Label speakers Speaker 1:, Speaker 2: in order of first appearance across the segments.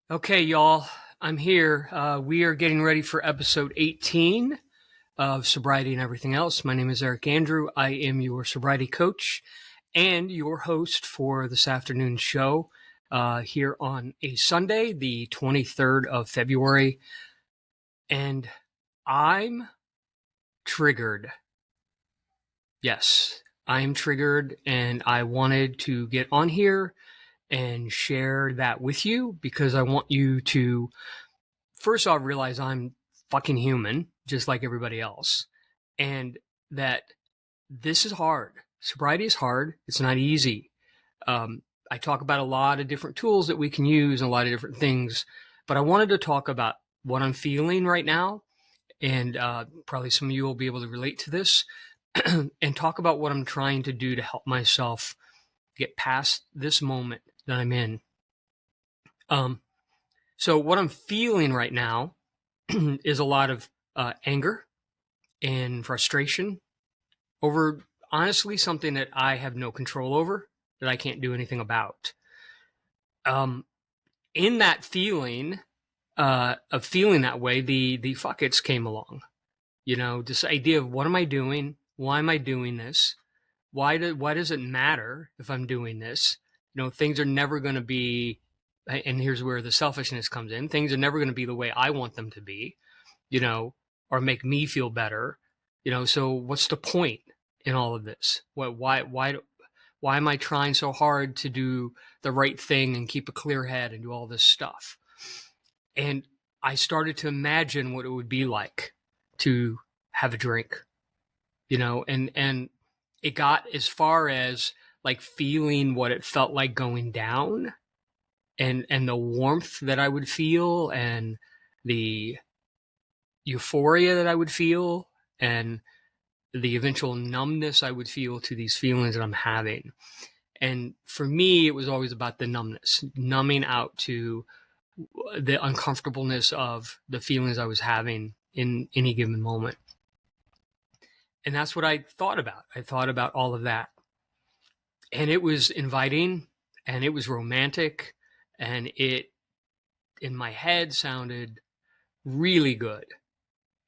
Speaker 1: Okay, y'all, I'm here. We are getting ready for episode 18 of Sobriety and Everything Else. My name is Eric Andrew. I am your sobriety coach and your host for this afternoon's show here on a Sunday, the 23rd of February. And I'm triggered. Yes, I am triggered, and I wanted to get on here and share that with you because I want you to first off realize I'm fucking human, just like everybody else, and that this is hard. Sobriety is hard. It's not easy. I talk about a lot of different tools that we can use and a lot of different things, but I wanted to talk about what I'm feeling right now, and probably some of you will be able to relate to this, and talk about what I'm trying to do to help myself get past this moment that I'm in. Um, so what I'm feeling right now is a lot of anger and frustration over honestly something that I have no control over, that I can't do anything about. Um, in that feeling of feeling that way, the fuck it's came along. You know, this idea of what am I doing? Why am I doing this? Why does it matter if I'm doing this? You know, things are never going to be, and here's where the selfishness comes in. Things are never going to be the way I want them to be, you know, or make me feel better, you know. So what's the point in all of this? Why am I trying so hard to do the right thing and keep a clear head and do all this stuff? And I started to imagine what it would be like to have a drink, you know, and it got as far as like feeling what it felt like going down, and the warmth that I would feel, and the euphoria that I would feel, and the eventual numbness I would feel to these feelings that I'm having. And for me, it was always about the numbness, numbing out to the uncomfortableness of the feelings I was having in any given moment. And that's what I thought about. I thought about all of that. And it was inviting, and it was romantic, and it, in my head, sounded really good.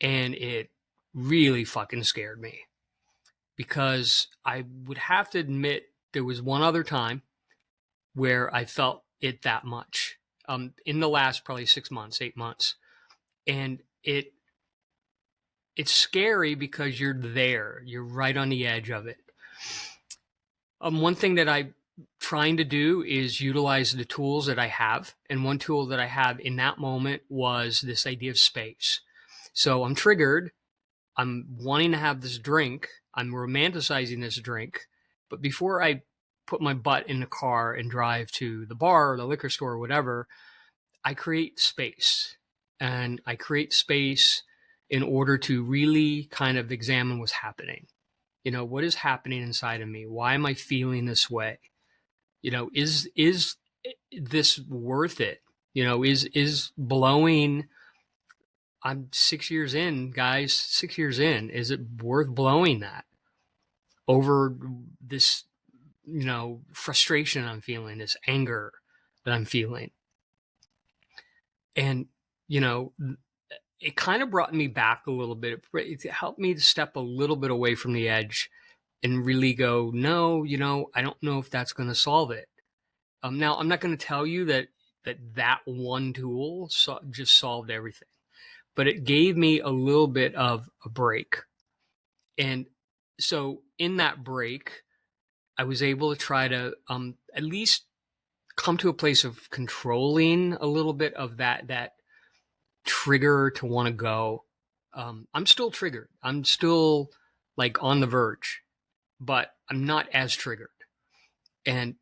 Speaker 1: And it really fucking scared me, because I would have to admit there was one other time where I felt it that much, in the last probably 6 months, 8 months. And it's scary because you're there, you're right on the edge of it. One thing that I'm trying to do is utilize the tools that I have. And one tool that I have in that moment was this idea of space. So I'm triggered. I'm wanting to have this drink. I'm romanticizing this drink. But before I put my butt in the car and drive to the bar or the liquor store or whatever, I create space. And I create space in order to really kind of examine what's happening. You know, what is happening inside of me? Why am I feeling this way? You know, is this worth it? You know, is blowing, I'm 6 years in, guys, 6 years in. Is it worth blowing that over this, you know, frustration I'm feeling, this anger that I'm feeling? And, you know, it kind of brought me back a little bit. It helped me to step a little bit away from the edge and really go, no, you know, I don't know if that's going to solve it. Now, I'm not going to tell you that one tool just solved everything, but it gave me a little bit of a break. And so in that break, I was able to try to at least come to a place of controlling a little bit of that trigger to want to go. I'm still triggered. I'm still like on the verge, but I'm not as triggered. And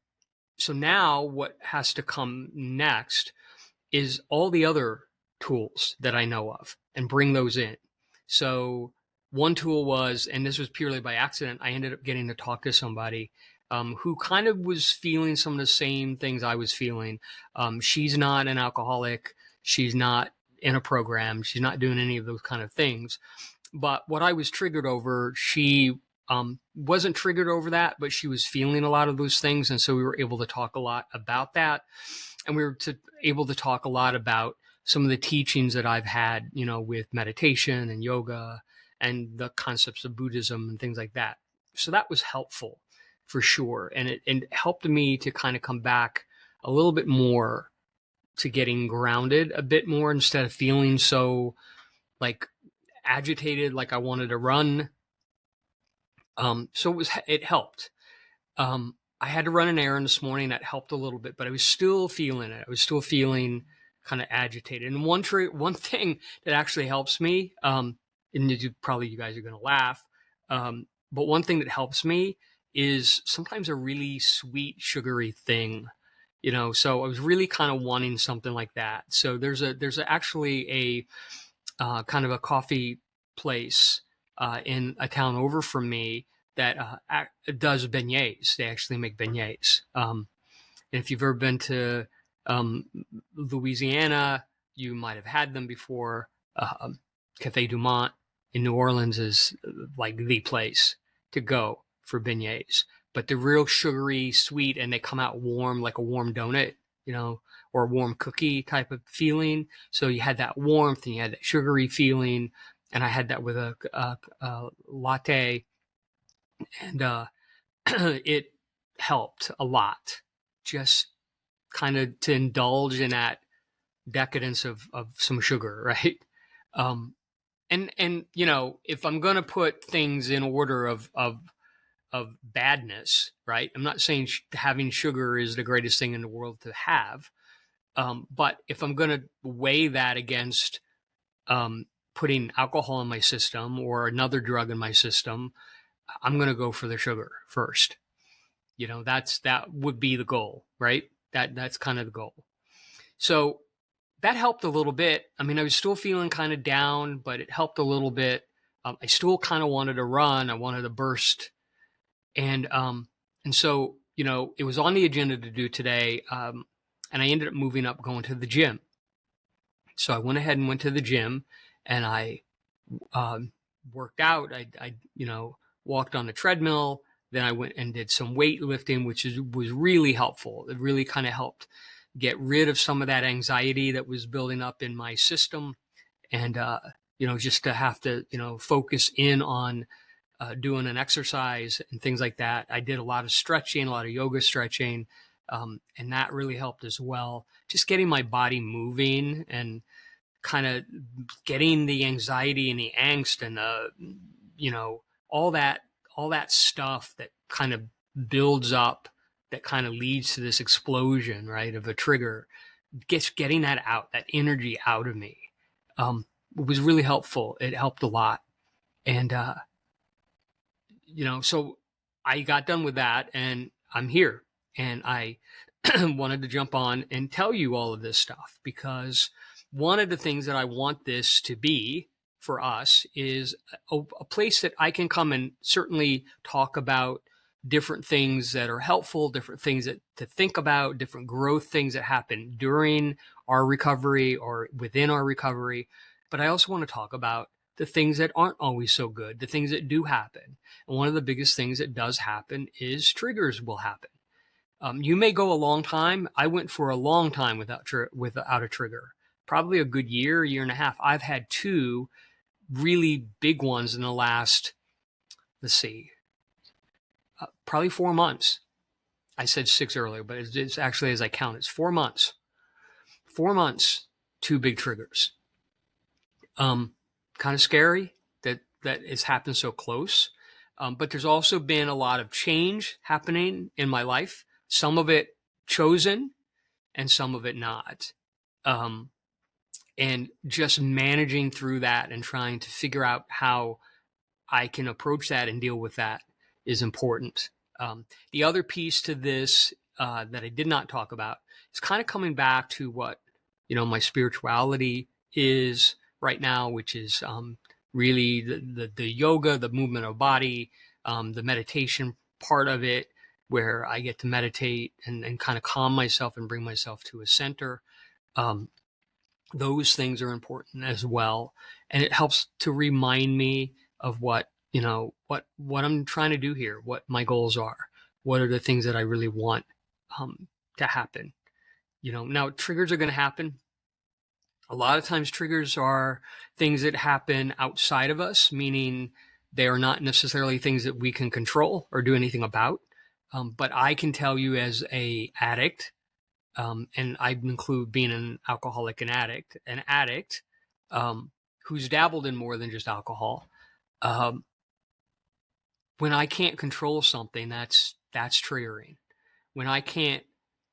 Speaker 1: so now what has to come next is all the other tools that I know of and bring those in. So one tool was, and this was purely by accident, I ended up getting to talk to somebody who kind of was feeling some of the same things I was feeling. She's not an alcoholic. She's not in a program. She's not doing any of those kind of things. But what I was triggered over, she wasn't triggered over that, but she was feeling a lot of those things. And so we were able to talk a lot about that. And we were able to talk a lot about some of the teachings that I've had, with meditation and yoga and the concepts of Buddhism and things like that. So that was helpful for sure. And it helped me to kind of come back a little bit more to getting grounded a bit more instead of feeling so like agitated, like I wanted to run. So it helped. I had to run an errand this morning that helped a little bit, but I was still feeling it. I was still feeling kind of agitated. And one thing that actually helps me, and probably you guys are going to laugh, but one thing that helps me is sometimes a really sweet, sugary thing. So I was really kind of wanting something like that. So there's actually a kind of a coffee place in a town over from me that does beignets. They actually make beignets. And if you've ever been to Louisiana, you might have had them before. Cafe Du Monde in New Orleans is like the place to go for beignets. But they're real sugary, sweet, and they come out warm, like a warm donut, or a warm cookie type of feeling. So you had that warmth and you had that sugary feeling. And I had that with a latte, and it helped a lot. Just kind of to indulge in that decadence of some sugar, right? And if I'm gonna put things in order of badness, right? I'm not saying having sugar is the greatest thing in the world to have, but if I'm gonna weigh that against putting alcohol in my system or another drug in my system, I'm gonna go for the sugar first. That would be the goal, right? That's kind of the goal. So that helped a little bit. I mean, I was still feeling kind of down, but it helped a little bit. I still kind of wanted to run. I wanted to burst. And so, it was on the agenda to do today. And I ended up moving up, going to the gym. So I went ahead and went to the gym, and I worked out. I walked on the treadmill. Then I went and did some weightlifting, which was really helpful. It really kind of helped get rid of some of that anxiety that was building up in my system. And, just to have to, focus in on doing an exercise and things like that. I did a lot of stretching, a lot of yoga stretching, and that really helped as well. Just getting my body moving and kind of getting the anxiety and the angst and all that stuff that kind of builds up, that kind of leads to this explosion, right, of a trigger, getting that out, that energy out of me, was really helpful. It helped a lot. And, so I got done with that, and I'm here, and I wanted to jump on and tell you all of this stuff, because one of the things that I want this to be for us is a place that I can come and certainly talk about different things that are helpful, different things to think about, different growth things that happen during our recovery or within our recovery. But I also want to talk about the things that aren't always so good, the things that do happen. And one of the biggest things that does happen is triggers will happen. You may go a long time. I went for a long time without a trigger, probably a good year and a half. I've had two really big ones in the last, probably 4 months. I said 6 earlier, but it's actually, as I count, it's 4 months. 4 months, two big triggers. Kind of scary that it's happened so close. But there's also been a lot of change happening in my life. Some of it chosen and some of it not. And just managing through that and trying to figure out how I can approach that and deal with that is important. The other piece to this that I did not talk about is kind of coming back to what, my spirituality is right now, which is really the yoga, the movement of body, the meditation part of it, where I get to meditate and kind of calm myself and bring myself to a center. Those things are important as well. And it helps to remind me of what what I'm trying to do here, what my goals are, what are the things that I really want to happen. Now triggers are going to happen. A lot of times triggers are things that happen outside of us, meaning they are not necessarily things that we can control or do anything about. But I can tell you as a addict, and I include being an alcoholic and an addict who's dabbled in more than just alcohol. Um, when I can't control something, that's triggering. When I can't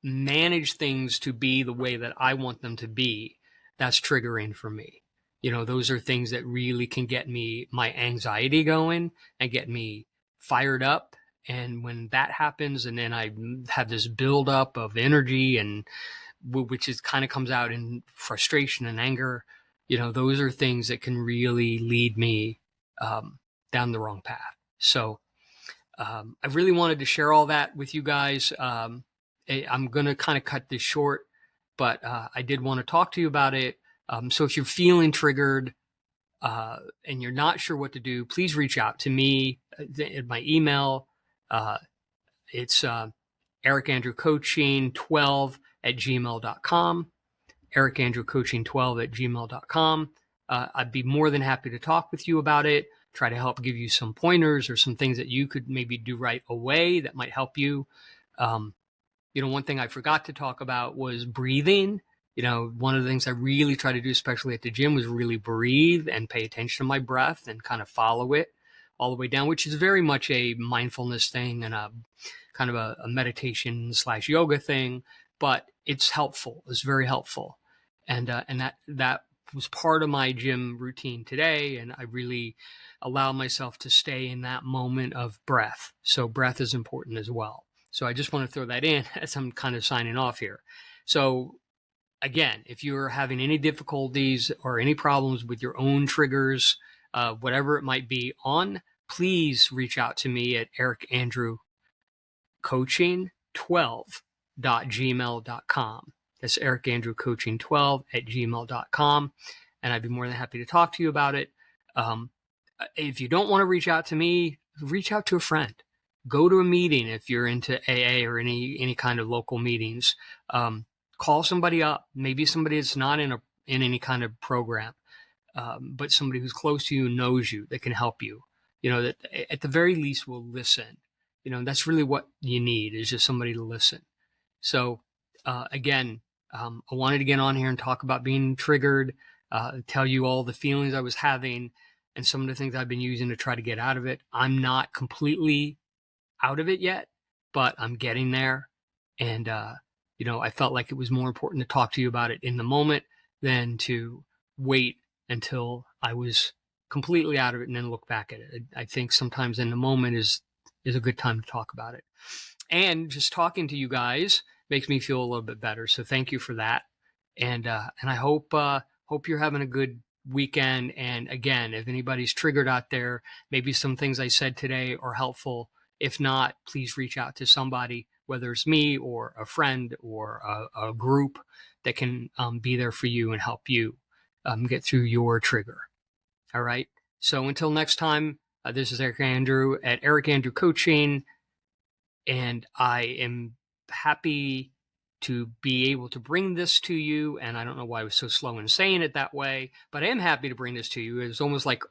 Speaker 1: manage things to be the way that I want them to be, that's triggering for me. Those are things that really can get me my anxiety going and get me fired up. And when that happens, and then I have this buildup of energy, and which is kind of comes out in frustration and anger, those are things that can really lead me down the wrong path. So I really wanted to share all that with you guys. I'm going to kind of cut this short, but I did want to talk to you about it. So if you're feeling triggered and you're not sure what to do, please reach out to me at my email. It's ericandrewcoaching12@gmail.com. ericandrewcoaching12@gmail.com. I'd be more than happy to talk with you about it, try to help give you some pointers or some things that you could maybe do right away that might help you. One thing I forgot to talk about was breathing. One of the things I really try to do, especially at the gym, was really breathe and pay attention to my breath and kind of follow it all the way down, which is very much a mindfulness thing and a kind of a meditation / yoga thing, but it's helpful. It's very helpful. And that was part of my gym routine today. And I really allow myself to stay in that moment of breath. So breath is important as well. So I just want to throw that in as I'm kind of signing off here. So again, if you're having any difficulties or any problems with your own triggers, whatever it might be please reach out to me at ericandrewcoaching12.gmail.com. That's ericandrewcoaching12@gmail.com. And I'd be more than happy to talk to you about it. If you don't want to reach out to me, reach out to a friend. Go to a meeting if you're into AA or any kind of local meetings. Call somebody up, maybe somebody that's not in any kind of program, but somebody who's close to you, knows you, that can help you. That at the very least will listen. That's really what you need, is just somebody to listen. So again, I wanted to get on here and talk about being triggered, tell you all the feelings I was having and some of the things I've been using to try to get out of it. I'm not completely out of it yet, but I'm getting there. And, I felt like it was more important to talk to you about it in the moment than to wait until I was completely out of it and then look back at it. I think sometimes in the moment is a good time to talk about it. And just talking to you guys makes me feel a little bit better. So thank you for that. And I hope you're having a good weekend. And again, if anybody's triggered out there, maybe some things I said today are helpful. If not, please reach out to somebody, whether it's me or a friend or a group that can be there for you and help you get through your trigger. All right. So until next time, this is Eric Andrew at Eric Andrew Coaching, and I am happy to be able to bring this to you. And I don't know why I was so slow in saying it that way, but I am happy to bring this to you. It's almost like,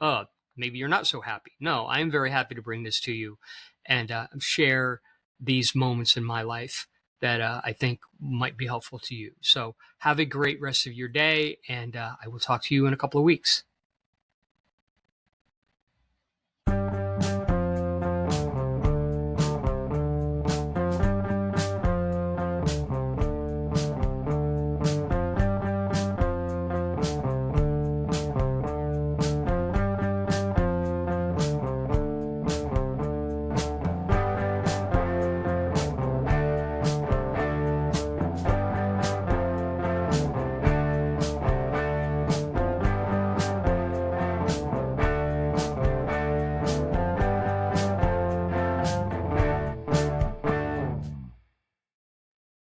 Speaker 1: maybe you're not so happy. No, I am very happy to bring this to you and share these moments in my life that I think might be helpful to you. So have a great rest of your day, and I will talk to you in a couple of weeks.